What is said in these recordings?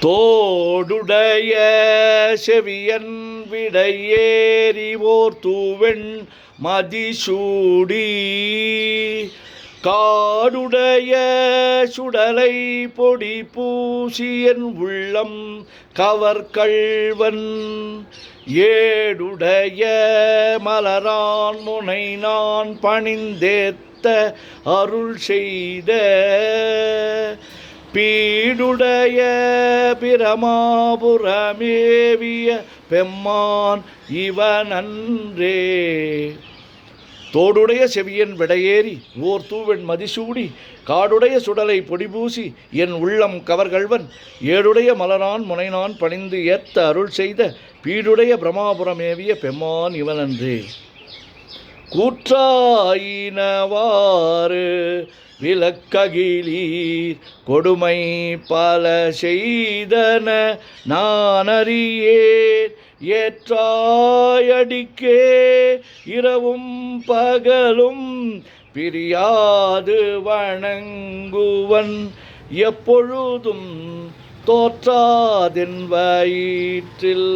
தோடுடைய செவியன் விடையேறிவோர் தூவெண் மதிசூடி காடுடைய சுடலை பொடி பூசியன் உள்ளம் கவர்கள்வன் ஏடுடைய மலரான் முனை நான் பணிந்தேத்த அருள் செய்த பீடுடைய பிரமாபுரமேவிய பெம்மான் இவனன்றே. தோடுடைய செவியன் விடையேறி ஓர் தூவெண் மதிசூடி காடுடைய சுடலை பொடிபூசி என் உள்ளம் கவர்கள்வன் ஏடுடைய மலரான் முனைநான் பணிந்து ஏத்த அருள் செய்த பீடுடைய பிரமாபுரமேவிய பெம்மான் இவனன்றே. கூற்றாயினவாறு விளக்ககிலீர் கொடுமை பல செய்தன நான் அறியேன் ஏற்றாயடிக்கே இரவும் பகலும் பிரியாது வணங்குவன் எப்பொழுதும் தோற்றாதென் வயிற்றில்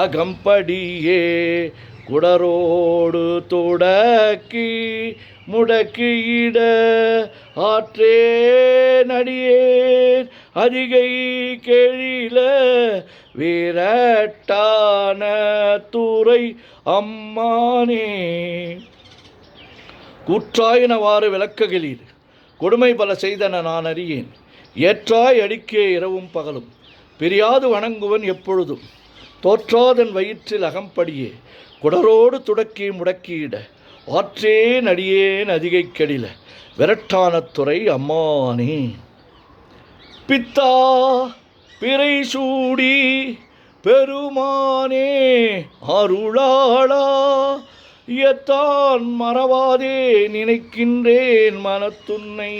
அகம்படியே குடரோடு தொடக்கி முடக்கியிட ஆற்றே நடியேன் அதிகை கெழில வீரட்டான தூரை அம்மானே. கூற்றாயினவாறு விளக்ககிலீர் கொடுமை பல செய்தன நான் அறியேன் ஏற்றாய் அடிக்கே இரவும் பகலும் பிரியாது வணங்குவன் எப்பொழுதும் தோற்றாதன் வயிற்றில் அகம்படியே குடரோடு துடக்கி முடக்கியிட ஆற்றேன் அடியேன் அதிகை கெடில விரட்டான துறை அம்மானே. பித்தா பிறை சூடி பெருமானே அருளாளா எத்தான் மறவாதே நினைக்கின்றேன் மனத்துன்னை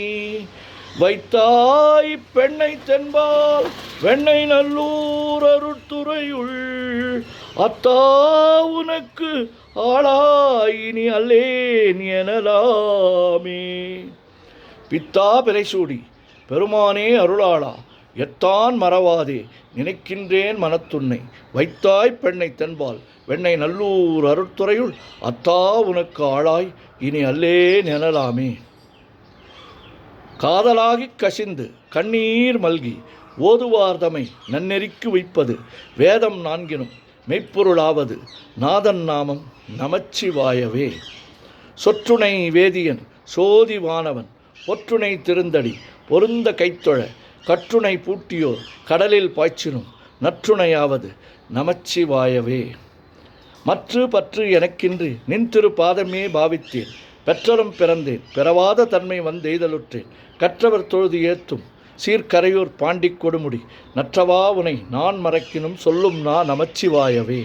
வைத்தாய் பெண்ணை தென்பால் வெண்ணை நல்லூர் அருட்துறையுள் அத்தா உனக்கு ஆளாயினி அல்லேன் எனலாமே. பித்தா பிறைசூடி பெருமானே அருளாளா எத்தான் மறவாதே நினைக்கின்றேன் மனத்துன்னை வைத்தாய் பெண்ணை தென்பால் வெண்ணை நல்லூர் அருட்துறையுள் அத்தா உனக்கு ஆளாய் இனி அல்லேன் எனலாமே. காதலாகி கசிந்து கண்ணீர் மல்கி ஓதுவார்தமை நன்னெறிக்கு வைப்பது வேதம் நான்கினும் மெய்ப்பொருளாவது நாதன் நாமம் நமச்சிவாயவே. சொற்றுணை வேதியன் சோதி வானவன் பொற்றுணை திருந்தடி பொருந்த கைத்தொழ கற்றுணை பூட்டியோர் கடலில் பாய்ச்சினும் நற்றுணையாவது நமச்சிவாயவே. மற்று பற்று எனக்கின்றி நின் திரு பாதமே பாவித்தேன் பெற்றலும் பிறந்தேன் பிறவாத தன்மை வந்தெய்தலுற்றேன் கற்றவர் தொழுது ஏத்தும் சீர்கரையூர் பாண்டிக் கொடுமுடி நற்றவா உனை நான் மறக்கினும் சொல்லும் நான் நமச்சிவாயவே.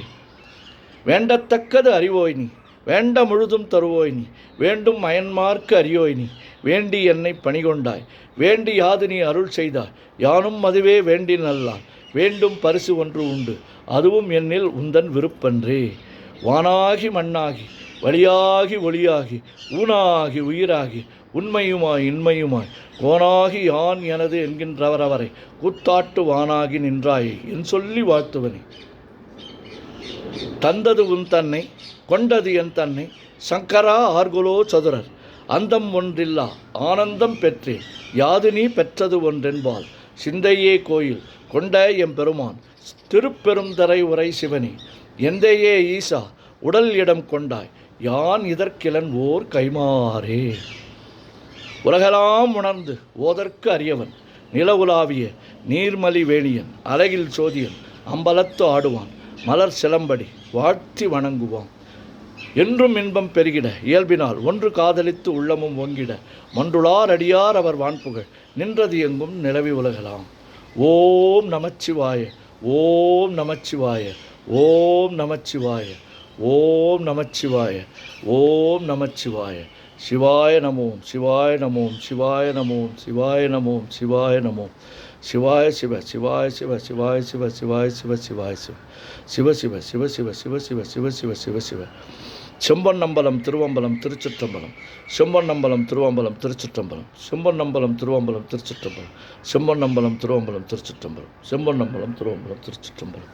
வேண்டத்தக்கது அறிவோய் நீ வேண்ட முழுதும் தருவோய் நீ வேண்டும் அயன்மார்க்கு அறியோய் நீ வேண்டி என்னை பணிகொண்டாய் வேண்டி யாது நீ அருள் செய்தாய் யானும் அதுவே வேண்டி நல்லான் வேண்டும் பரிசு ஒன்று உண்டு அதுவும் என்னில் உந்தன் விருப்பன்றே. வானாகி மண்ணாகி வழியாகி ஒளியாகி ஊனாகி உயிராகி உண்மையுமாய் இன்மையுமாய் கோனாகி யான் எனது என்கின்றவரவரை கூத்தாட்டு வானாகி நின்றாயே என் சொல்லி வாழ்த்துவனே. தந்தது உன் தன்னை கொண்டது என் தன்னை சங்கரா ஆர்குலோ சதுரர் அந்தம் ஒன்றில்லா ஆனந்தம் பெற்றேன் யாது நீ பெற்றது ஒன்றென்பால் சிந்தையே கோயில் கொண்ட எம்பெருமான் திருப்பெருந்தரை உரை சிவனே எந்தையே ஈசா உடல் இடம் கொண்டாய் யான் இதற்கிலன் ஓர் கைமாறே. உலகெல்லாம் உணர்ந்து ஓதற்கு அறியவன் நில உலாவிய நீர்மலி வேணியன் அலகில் சோதியன் அம்பலத்து ஆடுவான் மலர் சிலம்படி வாழ்த்தி வணங்குவான் என்றும் இன்பம் பெருகிட இயல்பினால் ஒன்று காதலித்து உள்ளமும் ஓங்கிட மன்றுளார் அடியார் அவர் வான்புகழ் நின்றது எங்கும் நிலவி உலகலாம். ஓம் நமச்சிவாய ஓம் நமச்சிவாய ஓம் நமச்சிவாய ஓம் நமச்சிவாய ஓம் நமச்சிவாய சிவாய நமோம் சிவாய நமோம் சிவாய நமோம் சிவாய நமோம் சிவாய நமோம் சிவாய சிவ சிவாய சிவ சிவாய சிவ சிவாய சிவ சிவாய சிவ சிவ சிவ சிவ சிவ சிவ சிவ சிவ சிவ சிவ சிவ செம்பொன்னம்பலம் திருவம்பலம் திருச்சிற்றம்பலம். செம்பொன்னம்பலம் திருவம்பலம் திருச்சிற்றம்பலம். செம்பொன்னம்பலம் திருவம்பலம் திருச்சிற்றம்பலம். செம்பொன்னம்பலம் திருவம்பலம் திருச்சிற்றம்பலம். செம்பொன்னம்பலம் திருவம்பலம் திருச்சிற்றம்பலம்.